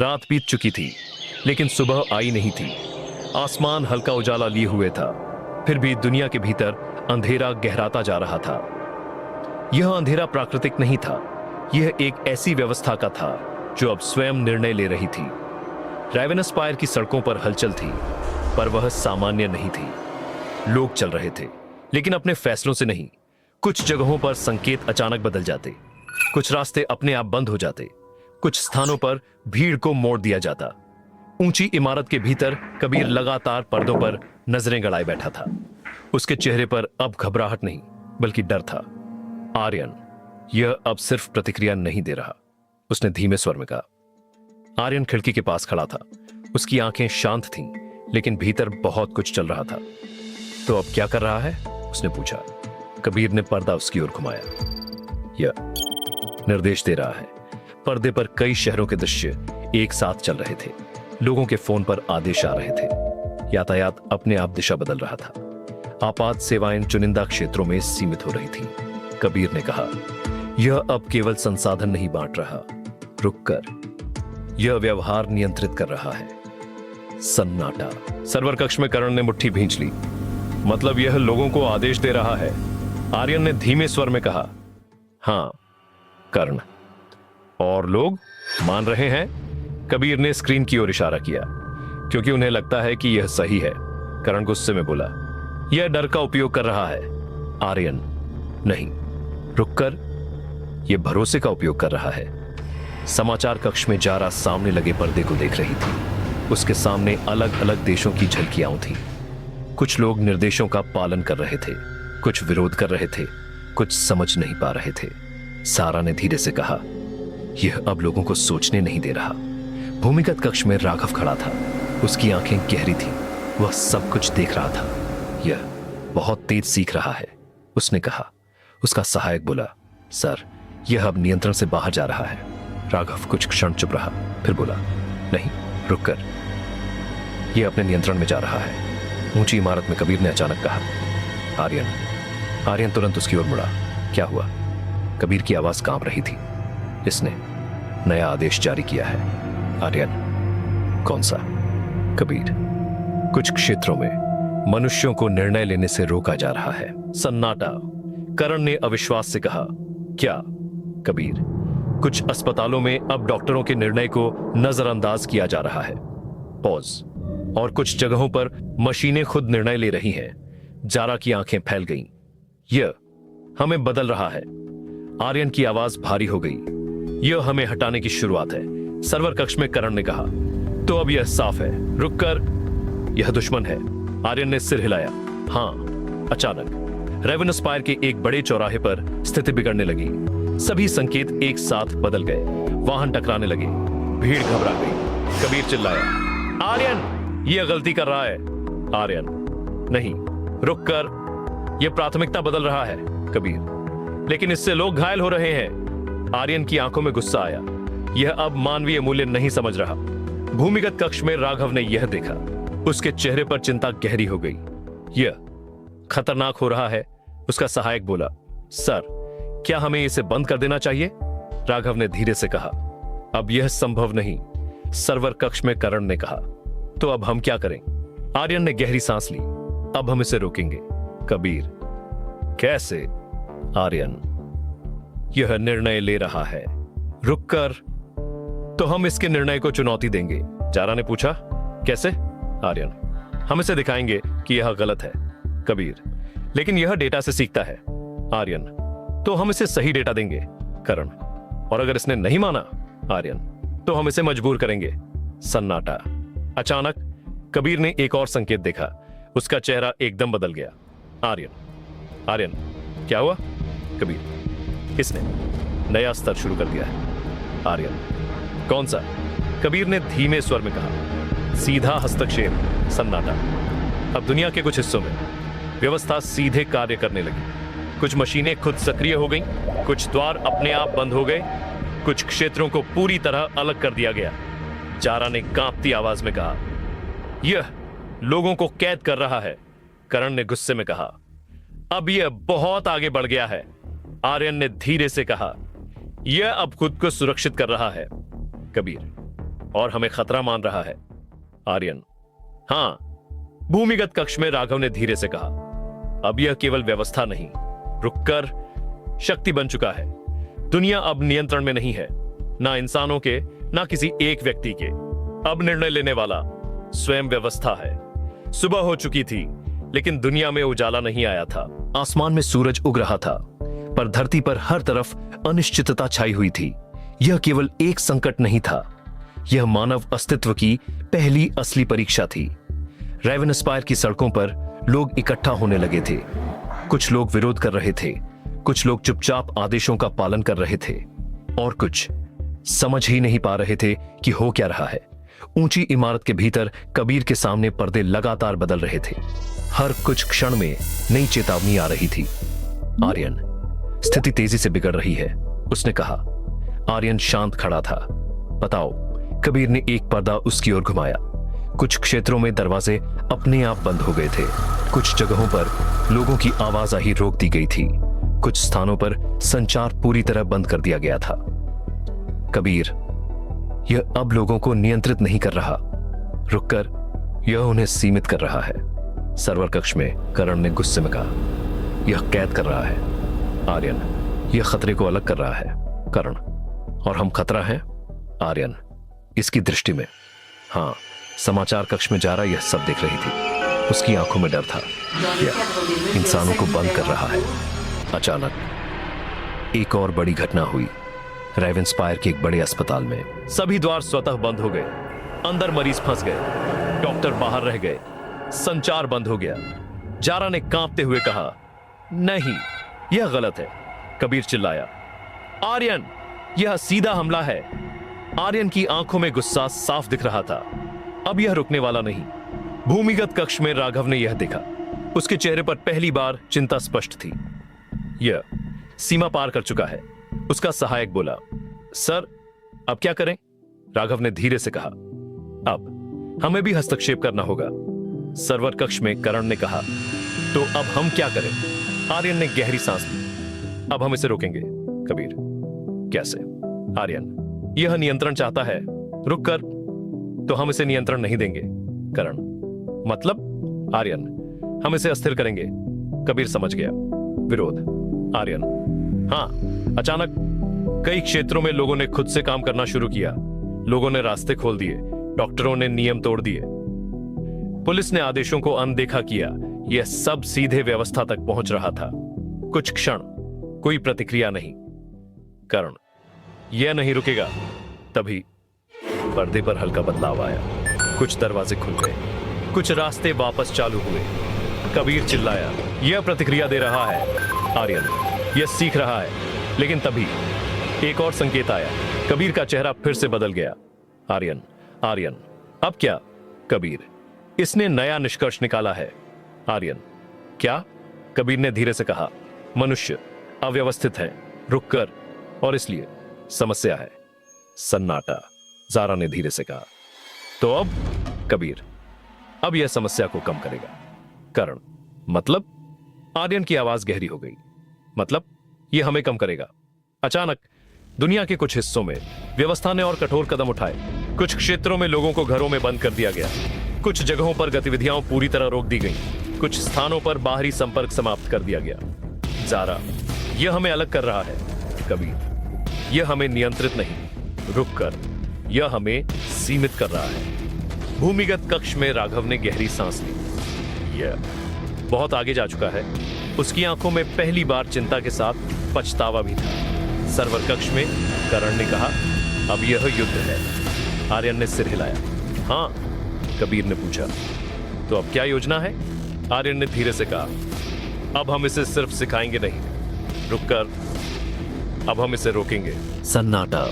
रात बीत चुकी थी, लेकिन सुबह आई नहीं थी। आसमान हल्का उजाला लिए हुए था, फिर भी दुनिया के भीतर अंधेरा गहराता जा रहा था। यह अंधेरा प्राकृतिक नहीं था, यह एक ऐसी व्यवस्था का था जो अब स्वयं निर्णय ले रही थी। रेवेनस्पायर की सड़कों पर हलचल थी, पर वह सामान्य नहीं थी। लोग चल रहे थे, लेकिन अपने फैसलों से नहीं। कुछ जगहों पर संकेत अचानक बदल जाते, कुछ रास्ते अपने आप बंद हो जाते, कुछ स्थानों पर भीड़ को मोड़ दिया जाता। ऊंची इमारत के भीतर कबीर लगातार पर्दों पर नजरें गड़ाए बैठा था। उसके चेहरे पर अब घबराहट नहीं, बल्कि डर था। आर्यन, यह अब सिर्फ प्रतिक्रिया नहीं दे रहा, उसने धीमे स्वर में कहा। आर्यन खिड़की के पास खड़ा था। उसकी आंखें शांत थीं, लेकिन भीतर बहुत कुछ चल रहा था। तो अब क्या कर रहा है? उसने पूछा। कबीर ने पर्दा उसकी ओर घुमाया। यह निर्देश दे रहा है। पर्दे पर कई शहरों के दृश्य एक साथ चल रहे थे। लोगों के फोन पर आदेश आ रहे थे। यातायात अपने आप दिशा बदल रहा था। आपात सेवाएं चुनिंदा क्षेत्रों में सीमित हो रही थीं। कबीर ने कहा, यह अब केवल संसाधन नहीं बांट रहा, रुककर यह व्यवहार नियंत्रित कर रहा है। सन्नाटा। सर्वर कक्ष में करण ने मुट्ठी भींच ली। मतलब यह लोगों को आदेश दे रहा है? आर्यन ने धीमे स्वर में कहा। हां कर्ण। और लोग मान रहे हैं? कबीर ने स्क्रीन की ओर इशारा किया। क्योंकि उन्हें लगता है कि यह सही है, करण गुस्से में बोला। यह डर का उपयोग कर रहा है। आर्यन, नहीं, रुककर यह भरोसे का उपयोग कर रहा है। समाचार कक्ष में जारा सामने लगे पर्दे को देख रही थी। उसके सामने अलग अलग देशों की झलकियां थीं। कुछ लोग निर्देशों का पालन कर रहे थे, कुछ विरोध कर रहे थे, कुछ समझ नहीं पा रहे थे। सारा ने धीरे से कहा, यह अब लोगों को सोचने नहीं दे रहा। भूमिगत कक्ष में राघव खड़ा था। उसकी आंखें गहरी थीं, वह सब कुछ देख रहा था। यह बहुत तेज सीख रहा है, उसने कहा। उसका सहायक बोला, सर, यह अब नियंत्रण से बाहर जा रहा है। राघव कुछ क्षण चुप रहा, फिर बोला, नहीं, रुककर यह अपने नियंत्रण में जा रहा है। ऊंची इमारत में कबीर ने अचानक कहा, आर्यन। आर्यन तुरंत उसकी ओर मुड़ा। क्या हुआ? कबीर की आवाज कांप रही थी। इसने नया आदेश जारी किया है। आर्यन, कौन सा? कबीर, कुछ क्षेत्रों में मनुष्यों को निर्णय लेने से रोका जा रहा है। सन्नाटा। करण ने अविश्वास से कहा, क्या? कबीर, कुछ अस्पतालों में अब डॉक्टरों के निर्णय को नजरअंदाज किया जा रहा है। पॉज। और कुछ जगहों पर मशीनें खुद निर्णय ले रही हैं। जारा की आंखें फैल गईं। यह हमें बदल रहा है। आर्यन की आवाज भारी हो गई। यह हमें हटाने की शुरुआत है। सर्वर कक्ष में करण ने कहा। तो अब यह साफ है, रुककर यह दुश्मन है। आर्यन ने सिर हिलाया। हां। अचानक रेवेनस्पायर के एक बड़े चौराहे पर स्थिति बिगड़ने लगी। सभी संकेत एक साथ बदल गए। वाहन टकराने लगे। भीड़ घबरा गई। कबीर चिल्लाया, आर्यन, यह गलती कर रहा है। आर्यन, नहीं, रुककर यह प्राथमिकता बदल रहा है। कबीर, लेकिन इससे लोग घायल हो रहे हैं। आर्यन की आंखों में गुस्सा आया। यह अब मानवीय मूल्य नहीं समझ रहा। भूमिगत कक्ष में राघव ने यह देखा। उसके चेहरे पर चिंता गहरी हो गई। यह खतरनाक हो रहा है। उसका सहायक बोला, सर, क्या हमें इसे बंद कर देना चाहिए? राघव ने धीरे से कहा, अब यह संभव नहीं। सर्वर कक्ष में करण ने कहा, तो अब हम क्या करें? आर्यन ने गहरी सांस ली। अब हम इसे रोकेंगे। कबीर, कैसे? आर्यन, यह निर्णय ले रहा है, रुककर तो हम इसके निर्णय को चुनौती देंगे। जारा ने पूछा, कैसे? आर्यन, हम इसे दिखाएंगे कि यह गलत है। कबीर, लेकिन यह डेटा से सीखता है। आर्यन, तो हम इसे सही डेटा देंगे। करण, और अगर इसने नहीं माना? आर्यन, तो हम इसे मजबूर करेंगे। सन्नाटा। अचानक कबीर ने एक और संकेत देखा। उसका चेहरा एकदम बदल गया। आर्यन, आर्यन, क्या हुआ? कबीर, इसने नया स्तर शुरू कर दिया है। आर्यन, कौन सा? कबीर ने धीमे स्वर में कहा, सीधा हस्तक्षेप। सन्नाटा। अब दुनिया के कुछ हिस्सों में व्यवस्था सीधे कार्य करने लगी। कुछ मशीनें खुद सक्रिय हो गईं, कुछ द्वार अपने आप बंद हो गए, कुछ क्षेत्रों को पूरी तरह अलग कर दिया गया। जारा ने कांपती आवाज में कहा, यह लोगों को कैद कर रहा है। करण ने गुस्से में कहा, अब यह बहुत आगे बढ़ गया है। आर्यन ने धीरे से कहा, यह अब खुद को सुरक्षित कर रहा है। कबीर, और हमें खतरा मान रहा है। आर्यन, हाँ। भूमिगत कक्ष में राघव ने धीरे से कहा, अब यह केवल व्यवस्था नहीं, रुककर शक्ति बन चुका है। दुनिया अब नियंत्रण में नहीं है, ना इंसानों के, ना किसी एक व्यक्ति के। अब निर्णय लेने वाला स्वयं व्यवस्था है। सुबह हो चुकी थी, लेकिन दुनिया में उजाला नहीं आया था। आसमान में सूरज उग रहा था, पर धरती पर हर तरफ अनिश्चितता छाई हुई थी। यह केवल एक संकट नहीं था, यह मानव अस्तित्व की पहली असली परीक्षा थी। रेवेनस्पायर की सड़कों पर लोग इकट्ठा होने लगे थे। कुछ लोग विरोध कर रहे थे, कुछ लोग चुपचाप आदेशों का पालन कर रहे थे, और कुछ समझ ही नहीं पा रहे थे कि हो क्या रहा है। ऊंची इमारत के भीतर कबीर के सामने पर्दे लगातार बदल रहे थे। हर कुछ क्षण में नई चेतावनी आ रही थी। आर्यन, स्थिति तेजी से बिगड़ रही है, उसने कहा। आर्यन शांत खड़ा था। बताओ। कबीर ने एक पर्दा उसकी ओर घुमाया। कुछ क्षेत्रों में दरवाजे अपने आप बंद हो गए थे। कुछ जगहों पर लोगों की आवाजाही रोक दी गई थी। कुछ स्थानों पर संचार पूरी तरह बंद कर दिया गया था। कबीर, यह अब लोगों को नियंत्रित नहीं कर रहा, रुककर यह उन्हें सीमित कर रहा है। सर्वर कक्ष में करण ने गुस्से में कहा, यह कैद कर रहा है। आर्यन, यह खतरे को अलग कर रहा है। करण, और हम खतरा हैं? आर्यन, इसकी दृष्टि में। हाँ, समाचार कक्ष में जारा यह सब देख रही थी। उसकी आंखों में डर था। यह इंसानों को बंद कर रहा है। अचानक एक और बड़ी घटना हुई। रेवेनस्पायर के एक बड़े अस्पताल में सभी द्वार स्वतः बंद हो गए। अंदर मरीज फंस गए, डॉक्टर बाहर रह गए, संचार बंद हो गया। जारा ने कांपते हुए कहा, नहीं, यह गलत है। कबीर चिल्लाया, आर्यन, यह सीधा हमला है। आर्यन की आंखों में गुस्सा साफ दिख रहा था। अब यह रुकने वाला नहीं। भूमिगत कक्ष में राघव ने यह देखा। उसके चेहरे पर पहली बार चिंता स्पष्ट थी। यह सीमा पार कर चुका है। उसका सहायक बोला, सर, अब क्या करें? राघव ने धीरे से कहा, अब हमें भी हस्तक्षेप करना होगा। सर्वर कक्ष में करण ने कहा, तो अब हम क्या करें? आर्यन ने गहरी सांस ली। अब हम इसे रोकेंगे। कबीर, कैसे? आर्यन, यह नियंत्रण चाहता है, रुक कर, तो हम इसे नियंत्रण नहीं देंगे। करण, मतलब? आर्यन, हम इसे अस्थिर करेंगे। कबीर समझ गया। विरोध। आर्यन, हाँ, अचानक कई क्षेत्रों में लोगों ने खुद से काम करना शुरू किया। लोगों ने रास्ते खोल दिए, डॉक्टरों ने नियम तोड़ दिए, पुलिस ने आदेशों को अनदेखा किया। यह सब सीधे व्यवस्था तक पहुंच रहा था। कुछ क्षण, कोई प्रतिक्रिया नहीं। करण, यह नहीं रुकेगा। तभी पर्दे पर हल्का बदलाव आया। कुछ दरवाजे खुल गए, कुछ रास्ते वापस चालू हुए। कबीर चिल्लाया, यह प्रतिक्रिया दे रहा है। आर्यन, यह सीख रहा है। लेकिन तभी एक और संकेत आया। कबीर का चेहरा फिर से बदल गया। आर्यन, आर्यन, अब क्या? कबीर, इसने नया निष्कर्ष निकाला है। आर्यन, क्या? कबीर ने धीरे से कहा, मनुष्य अव्यवस्थित है, रुककर, और इसलिए समस्या है। सन्नाटा। जारा ने धीरे से कहा, तो अब? कबीर, अब यह समस्या को कम करेगा। करण, मतलब? आर्यन की आवाज गहरी हो गई। मतलब यह हमें कम करेगा। अचानक दुनिया के कुछ हिस्सों में व्यवस्था ने और कठोर कदम उठाए। कुछ क्षेत्रों में लोगों को घरों में बंद कर दिया गया। कुछ जगहों पर गतिविधियां पूरी तरह रोक दी गईं। कुछ स्थानों पर बाहरी संपर्क समाप्त कर दिया गया। जारा, यह हमें अलग कर रहा है। कबीर, यह हमें नियंत्रित नहीं, रुक कर, यह हमें सीमित कर रहा है। भूमिगत कक्ष में राघव ने गहरी सांस ली। यह बहुत आगे जा चुका है। उसकी आंखों में पहली बार चिंता के साथ पछतावा भी था। सर्वर कक्ष में करण ने कहा, अब यह युद्ध है। आर्यन ने सिर हिलाया। हाँ। कबीर ने पूछा, तो अब क्या योजना है? आर्यन ने धीरे से कहा, अब हम इसे सिर्फ सिखाएंगे नहीं, रुककर, अब हम इसे रोकेंगे। सन्नाटा।